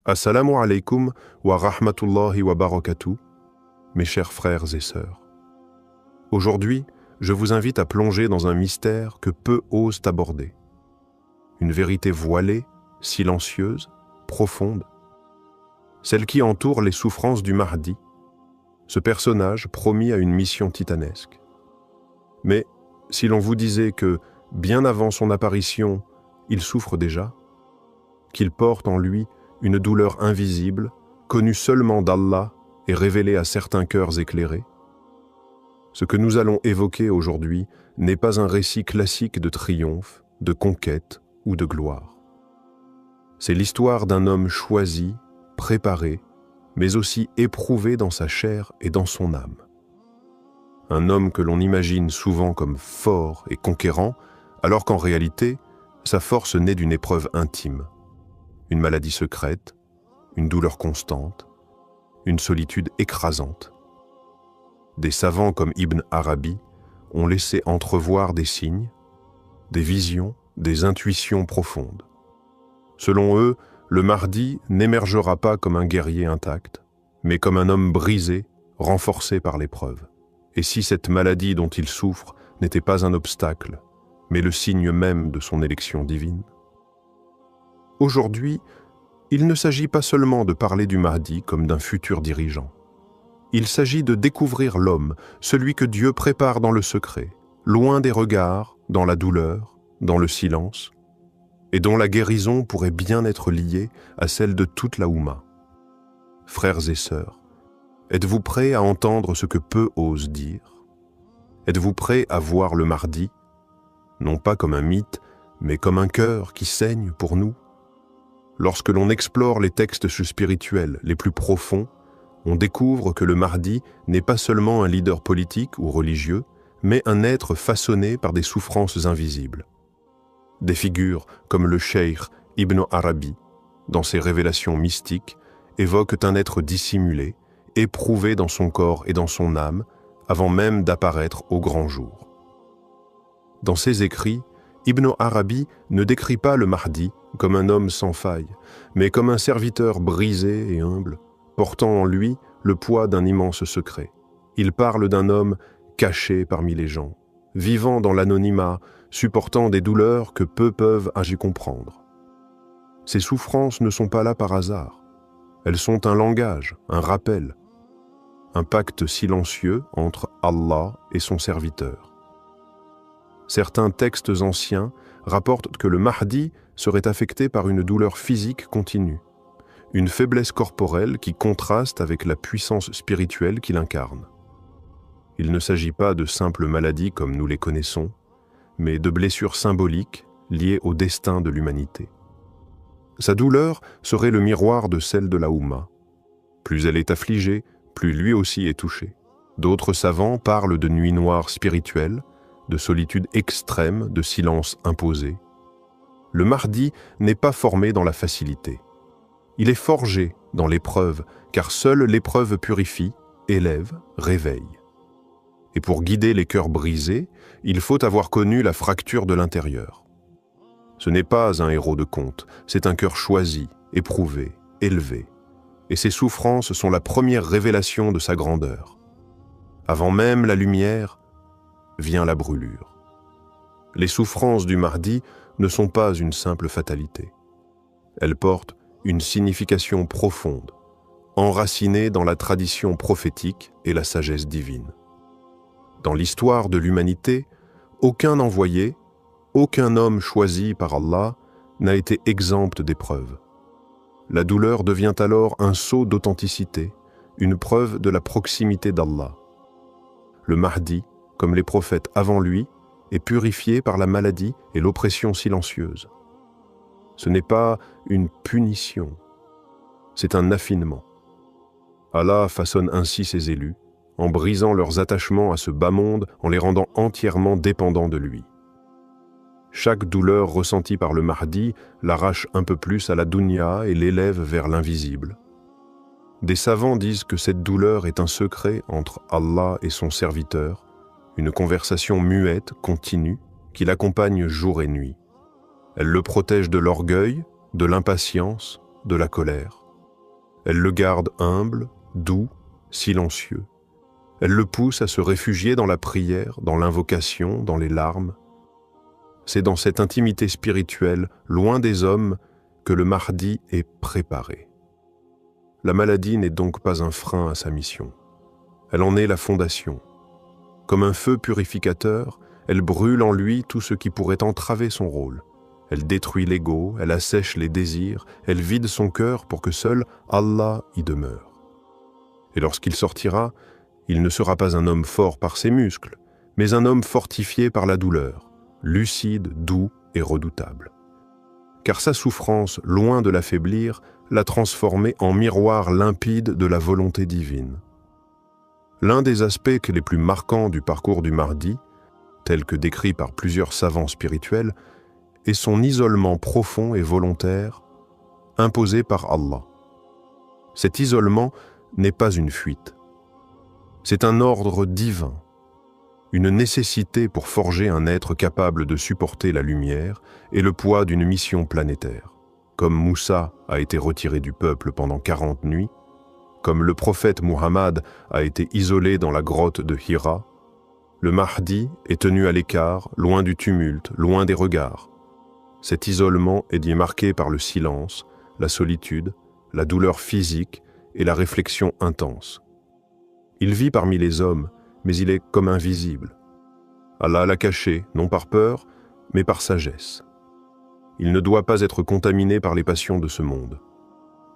Assalamu alaikum wa rahmatullahi wa barakatuh, mes chers frères et sœurs. Aujourd'hui, je vous invite à plonger dans un mystère que peu osent aborder. Une vérité voilée, silencieuse, profonde. Celle qui entoure les souffrances du Mahdi, ce personnage promis à une mission titanesque. Mais si l'on vous disait que, bien avant son apparition, il souffre déjà, qu'il porte en lui une douleur invisible, connue seulement d'Allah et révélée à certains cœurs éclairés. Ce que nous allons évoquer aujourd'hui n'est pas un récit classique de triomphe, de conquête ou de gloire. C'est l'histoire d'un homme choisi, préparé, mais aussi éprouvé dans sa chair et dans son âme. Un homme que l'on imagine souvent comme fort et conquérant, alors qu'en réalité, sa force naît d'une épreuve intime. Une maladie secrète, une douleur constante, une solitude écrasante. Des savants comme Ibn Arabi ont laissé entrevoir des signes, des visions, des intuitions profondes. Selon eux, le Mahdi n'émergera pas comme un guerrier intact, mais comme un homme brisé, renforcé par l'épreuve. Et si cette maladie dont il souffre n'était pas un obstacle, mais le signe même de son élection divine? Aujourd'hui, il ne s'agit pas seulement de parler du Mahdi comme d'un futur dirigeant. Il s'agit de découvrir l'homme, celui que Dieu prépare dans le secret, loin des regards, dans la douleur, dans le silence, et dont la guérison pourrait bien être liée à celle de toute la Oumma. Frères et sœurs, êtes-vous prêts à entendre ce que peu osent dire? Êtes-vous prêts à voir le Mahdi, non pas comme un mythe, mais comme un cœur qui saigne pour nous? Lorsque l'on explore les textes spirituels les plus profonds, on découvre que le Mahdi n'est pas seulement un leader politique ou religieux, mais un être façonné par des souffrances invisibles. Des figures comme le cheikh Ibn Arabi, dans ses révélations mystiques, évoquent un être dissimulé, éprouvé dans son corps et dans son âme, avant même d'apparaître au grand jour. Dans ses écrits, Ibn Arabi ne décrit pas le Mahdi comme un homme sans faille, mais comme un serviteur brisé et humble, portant en lui le poids d'un immense secret. Il parle d'un homme caché parmi les gens, vivant dans l'anonymat, supportant des douleurs que peu peuvent y comprendre. Ces souffrances ne sont pas là par hasard. Elles sont un langage, un rappel, un pacte silencieux entre Allah et son serviteur. Certains textes anciens rapportent que le Mahdi serait affecté par une douleur physique continue, une faiblesse corporelle qui contraste avec la puissance spirituelle qu'il incarne. Il ne s'agit pas de simples maladies comme nous les connaissons, mais de blessures symboliques liées au destin de l'humanité. Sa douleur serait le miroir de celle de la Oumma. Plus elle est affligée, plus lui aussi est touché. D'autres savants parlent de nuit noire spirituelle, de solitude extrême, de silence imposé. Le Mahdi n'est pas formé dans la facilité. Il est forgé dans l'épreuve, car seule l'épreuve purifie, élève, réveille. Et pour guider les cœurs brisés, il faut avoir connu la fracture de l'intérieur. Ce n'est pas un héros de conte, c'est un cœur choisi, éprouvé, élevé. Et ses souffrances sont la première révélation de sa grandeur. Avant même la lumière, vient la brûlure. Les souffrances du Mahdi ne sont pas une simple fatalité. Elles portent une signification profonde, enracinée dans la tradition prophétique et la sagesse divine. Dans l'histoire de l'humanité, aucun envoyé, aucun homme choisi par Allah n'a été exempt d'épreuves. La douleur devient alors un sceau d'authenticité, une preuve de la proximité d'Allah. Le Mahdi, comme les prophètes avant lui, est purifié par la maladie et l'oppression silencieuse. Ce n'est pas une punition, c'est un affinement. Allah façonne ainsi ses élus, en brisant leurs attachements à ce bas monde, en les rendant entièrement dépendants de lui. Chaque douleur ressentie par le Mahdi l'arrache un peu plus à la dunya et l'élève vers l'invisible. Des savants disent que cette douleur est un secret entre Allah et son serviteur, une conversation muette, continue, qui l'accompagne jour et nuit. Elle le protège de l'orgueil, de l'impatience, de la colère. Elle le garde humble, doux, silencieux. Elle le pousse à se réfugier dans la prière, dans l'invocation, dans les larmes. C'est dans cette intimité spirituelle, loin des hommes, que le Mahdi est préparé. La maladie n'est donc pas un frein à sa mission. Elle en est la fondation. Comme un feu purificateur, elle brûle en lui tout ce qui pourrait entraver son rôle. Elle détruit l'ego, elle assèche les désirs, elle vide son cœur pour que seul Allah y demeure. Et lorsqu'il sortira, il ne sera pas un homme fort par ses muscles, mais un homme fortifié par la douleur, lucide, doux et redoutable. Car sa souffrance, loin de l'affaiblir, l'a transformé en miroir limpide de la volonté divine. L'un des aspects les plus marquants du parcours du Mahdi, tel que décrit par plusieurs savants spirituels, est son isolement profond et volontaire, imposé par Allah. Cet isolement n'est pas une fuite. C'est un ordre divin, une nécessité pour forger un être capable de supporter la lumière et le poids d'une mission planétaire. Comme Moussa a été retiré du peuple pendant 40 nuits, comme le prophète Muhammad a été isolé dans la grotte de Hira, le Mahdi est tenu à l'écart, loin du tumulte, loin des regards. Cet isolement est dit marqué par le silence, la solitude, la douleur physique et la réflexion intense. Il vit parmi les hommes, mais il est comme invisible. Allah l'a caché, non par peur, mais par sagesse. Il ne doit pas être contaminé par les passions de ce monde.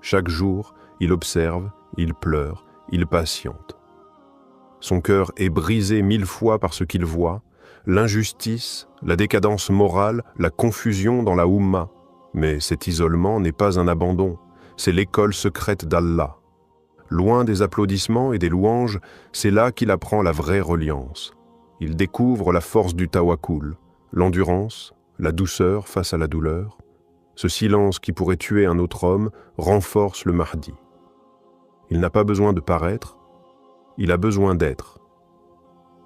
Chaque jour, il observe, il pleure, il patiente. Son cœur est brisé 1000 fois par ce qu'il voit, l'injustice, la décadence morale, la confusion dans la Oumma. Mais cet isolement n'est pas un abandon, c'est l'école secrète d'Allah. Loin des applaudissements et des louanges, c'est là qu'il apprend la vraie reliance. Il découvre la force du tawakkul, l'endurance, la douceur face à la douleur. Ce silence qui pourrait tuer un autre homme renforce le Mahdi. Il n'a pas besoin de paraître, il a besoin d'être.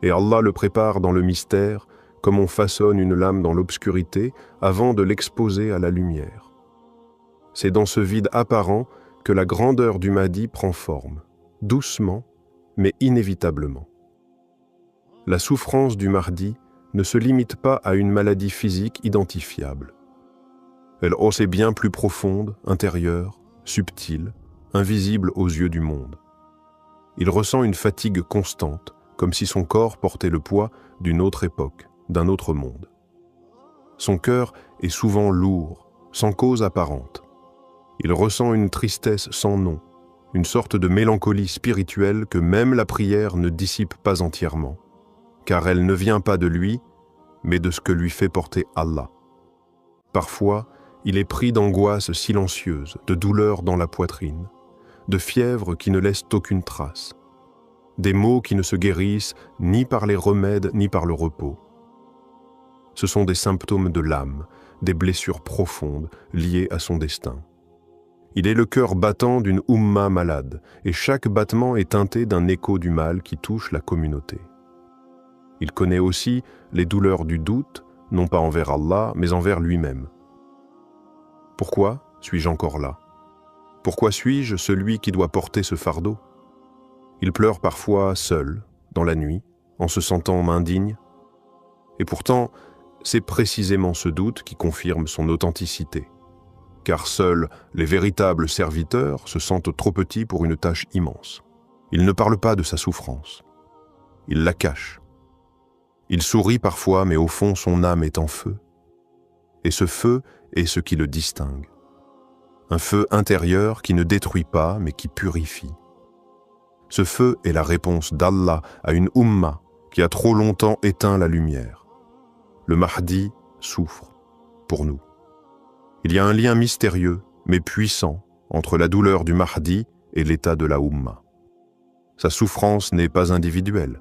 Et Allah le prépare dans le mystère, comme on façonne une lame dans l'obscurité avant de l'exposer à la lumière. C'est dans ce vide apparent que la grandeur du Mahdi prend forme, doucement, mais inévitablement. La souffrance du Mahdi ne se limite pas à une maladie physique identifiable. Elle est bien plus profonde, intérieure, subtile, invisible aux yeux du monde. Il ressent une fatigue constante, comme si son corps portait le poids d'une autre époque, d'un autre monde. Son cœur est souvent lourd, sans cause apparente. Il ressent une tristesse sans nom, une sorte de mélancolie spirituelle que même la prière ne dissipe pas entièrement, car elle ne vient pas de lui, mais de ce que lui fait porter Allah. Parfois, il est pris d'angoisse silencieuse, de douleur dans la poitrine, de fièvre qui ne laisse aucune trace, des maux qui ne se guérissent ni par les remèdes ni par le repos. Ce sont des symptômes de l'âme, des blessures profondes liées à son destin. Il est le cœur battant d'une Oumma malade, et chaque battement est teinté d'un écho du mal qui touche la communauté. Il connaît aussi les douleurs du doute, non pas envers Allah, mais envers lui-même. Pourquoi suis-je encore là? Pourquoi suis-je celui qui doit porter ce fardeau? Il pleure parfois seul, dans la nuit, en se sentant indigne. Et pourtant, c'est précisément ce doute qui confirme son authenticité. Car seuls les véritables serviteurs se sentent trop petits pour une tâche immense. Il ne parle pas de sa souffrance. Il la cache. Il sourit parfois, mais au fond, son âme est en feu. Et ce feu est ce qui le distingue. Un feu intérieur qui ne détruit pas, mais qui purifie. Ce feu est la réponse d'Allah à une Oumma qui a trop longtemps éteint la lumière. Le Mahdi souffre, pour nous. Il y a un lien mystérieux, mais puissant, entre la douleur du Mahdi et l'état de la Oumma. Sa souffrance n'est pas individuelle.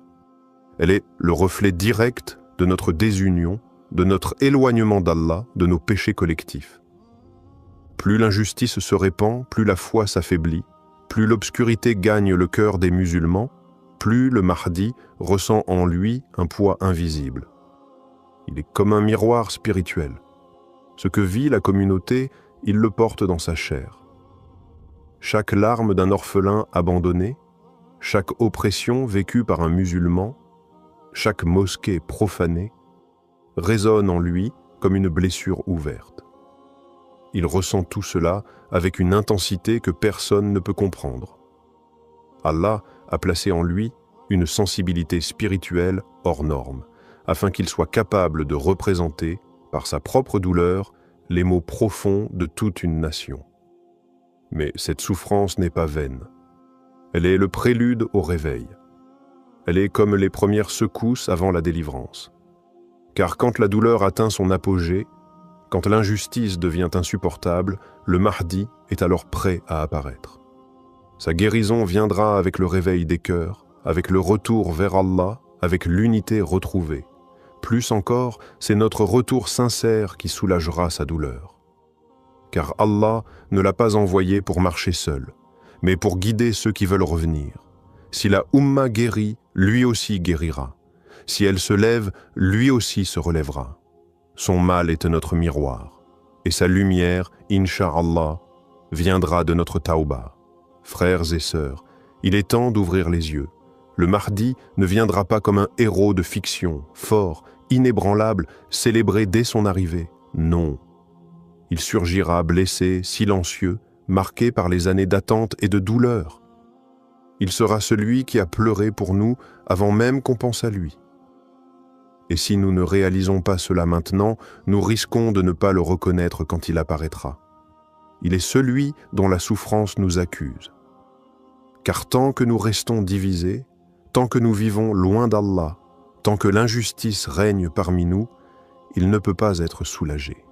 Elle est le reflet direct de notre désunion, de notre éloignement d'Allah, de nos péchés collectifs. Plus l'injustice se répand, plus la foi s'affaiblit, plus l'obscurité gagne le cœur des musulmans, plus le Mahdi ressent en lui un poids invisible. Il est comme un miroir spirituel. Ce que vit la communauté, il le porte dans sa chair. chaque larme d'un orphelin abandonné, chaque oppression vécue par un musulman, chaque mosquée profanée, résonne en lui comme une blessure ouverte. Il ressent tout cela avec une intensité que personne ne peut comprendre. Allah a placé en lui une sensibilité spirituelle hors norme, afin qu'il soit capable de représenter, par sa propre douleur, les maux profonds de toute une nation. Mais cette souffrance n'est pas vaine. Elle est le prélude au réveil. Elle est comme les premières secousses avant la délivrance. Car quand la douleur atteint son apogée, quand l'injustice devient insupportable, le Mahdi est alors prêt à apparaître. Sa guérison viendra avec le réveil des cœurs, avec le retour vers Allah, avec l'unité retrouvée. Plus encore, c'est notre retour sincère qui soulagera sa douleur. Car Allah ne l'a pas envoyé pour marcher seul, mais pour guider ceux qui veulent revenir. Si la Ummah guérit, lui aussi guérira. Si elle se lève, lui aussi se relèvera. Son mal est notre miroir, et sa lumière, Inch'Allah, viendra de notre Tauba. Frères et sœurs, il est temps d'ouvrir les yeux. Le Mahdi ne viendra pas comme un héros de fiction, fort, inébranlable, célébré dès son arrivée. Non. Il surgira blessé, silencieux, marqué par les années d'attente et de douleur. Il sera celui qui a pleuré pour nous avant même qu'on pense à lui. Et si nous ne réalisons pas cela maintenant, nous risquons de ne pas le reconnaître quand il apparaîtra. Il est celui dont la souffrance nous accuse. Car tant que nous restons divisés, tant que nous vivons loin d'Allah, tant que l'injustice règne parmi nous, il ne peut pas être soulagé.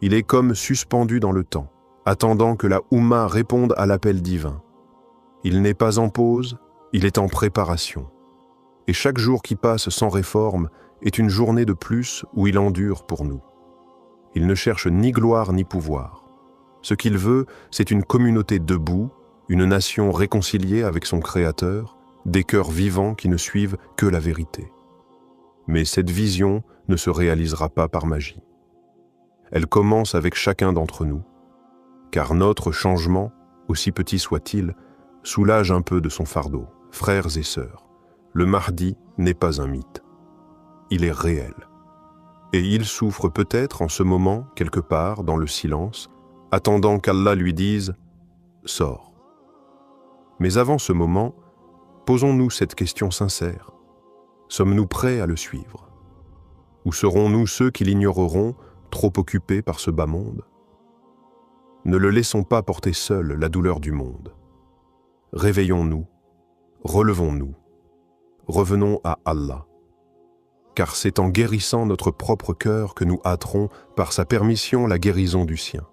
Il est comme suspendu dans le temps, attendant que la Oumma réponde à l'appel divin. Il n'est pas en pause, il est en préparation. Et chaque jour qui passe sans réforme est une journée de plus où il endure pour nous. Il ne cherche ni gloire ni pouvoir. Ce qu'il veut, c'est une communauté debout, une nation réconciliée avec son Créateur, des cœurs vivants qui ne suivent que la vérité. Mais cette vision ne se réalisera pas par magie. Elle commence avec chacun d'entre nous, car notre changement, aussi petit soit-il, soulage un peu de son fardeau. Frères et sœurs, le Mahdi n'est pas un mythe. Il est réel. Et il souffre peut-être en ce moment, quelque part, dans le silence, attendant qu'Allah lui dise « Sors ». Mais avant ce moment, posons-nous cette question sincère. Sommes-nous prêts à le suivre? Ou serons-nous ceux qui l'ignoreront, trop occupés par ce bas monde? Ne le laissons pas porter seul la douleur du monde. Réveillons-nous, relevons-nous, revenons à Allah. Car c'est en guérissant notre propre cœur que nous hâterons par sa permission la guérison du sien.